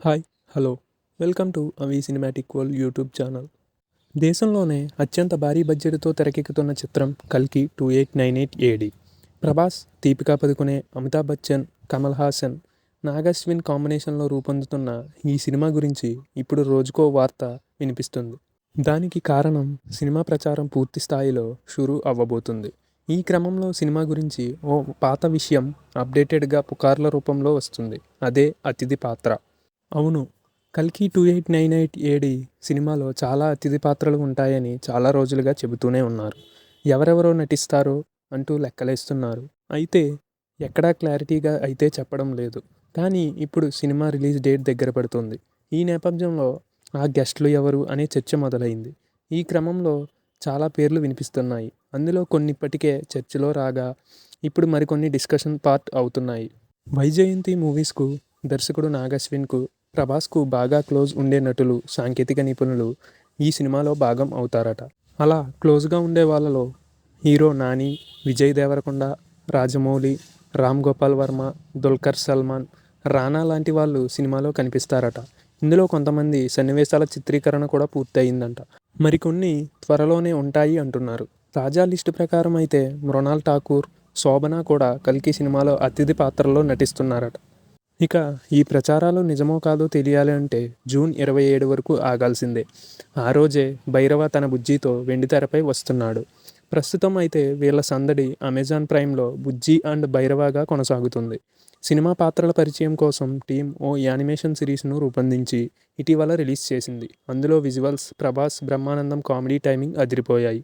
Hi hello welcome to అవి cinematic world YouTube channel. దేశంలోనే అత్యంత భారీ బడ్జెట్తో తెరకెక్కుతున్న చిత్రం కల్కి 2898 ఏడి. ప్రభాస్, దీపికా పదుకునే, అమితాబ్ బచ్చన్, కమల్ హాసన్, నాగశ్విన్ కాంబినేషన్లో రూపొందుతున్న ఈ సినిమా గురించి ఇప్పుడు రోజుకో వార్త వినిపిస్తుంది. దానికి కారణం సినిమా ప్రచారం పూర్తి స్థాయిలో షురూ అవ్వబోతుంది. ఈ క్రమంలో సినిమా గురించి ఓ పాత విషయం అప్డేటెడ్గా పుకార్ల రూపంలో వస్తుంది. అదే అతిథి పాత్ర. అవును, కల్కి 2898 ఏడి సినిమాలో చాలా అతిథి పాత్రలు ఉంటాయని చాలా రోజులుగా చెబుతూనే ఉన్నారు. ఎవరెవరో నటిస్తారో అంటూ లెక్కలేస్తున్నారు. అయితే ఎక్కడా క్లారిటీగా అయితే చెప్పడం లేదు. కానీ ఇప్పుడు సినిమా రిలీజ్ డేట్ దగ్గర పడుతుంది. ఈ నేపథ్యంలో ఆ గెస్ట్లు ఎవరు అనే చర్చ మొదలైంది. ఈ క్రమంలో చాలా పేర్లు వినిపిస్తున్నాయి. అందులో కొన్ని ఇప్పటికే చర్చలో రాగా ఇప్పుడు మరికొన్ని డిస్కషన్ పార్ట్ అవుతున్నాయి. వైజయంతి మూవీస్కు దర్శకుడు నాగశ్విన్కు, ప్రభాస్కు బాగా క్లోజ్ ఉండే నటులు, సాంకేతిక నిపుణులు ఈ సినిమాలో భాగం అవుతారట. అలా క్లోజ్గా ఉండే వాళ్ళలో హీరో నాని, విజయ్ దేవరకొండ, రాజమౌళి, రామ్ గోపాల్ వర్మ, దుల్కర్ సల్మాన్, రానా లాంటి వాళ్ళు సినిమాలో కనిపిస్తారట. ఇందులో కొంతమంది సన్నివేశాల చిత్రీకరణ కూడా పూర్తయిందంట. మరికొన్ని త్వరలోనే ఉంటాయి అంటున్నారు. తాజా లిస్టు ప్రకారం అయితే మృణాల్ ఠాకూర్, శోభన కూడా కల్కి సినిమాలో అతిథి పాత్రలో నటిస్తున్నారట. ఇక ఈ ప్రచారాలు నిజమో కాదో తెలియాలి అంటే జూన్ 27 వరకు ఆగాల్సిందే. ఆ రోజే భైరవ తన బుజ్జితో వెండితెరపై వస్తున్నాడు. ప్రస్తుతం అయితే వీళ్ళ సందడి అమెజాన్ ప్రైమ్లో బుజ్జి అండ్ భైరవగా కొనసాగుతుంది. సినిమా పాత్రల పరిచయం కోసం టీం ఓ యానిమేషన్ సిరీస్ను రూపొందించి ఇటీవల రిలీజ్ చేసింది. అందులో visuals, Prabhas, Brahmanandam comedy timing అదిరిపోయాయి.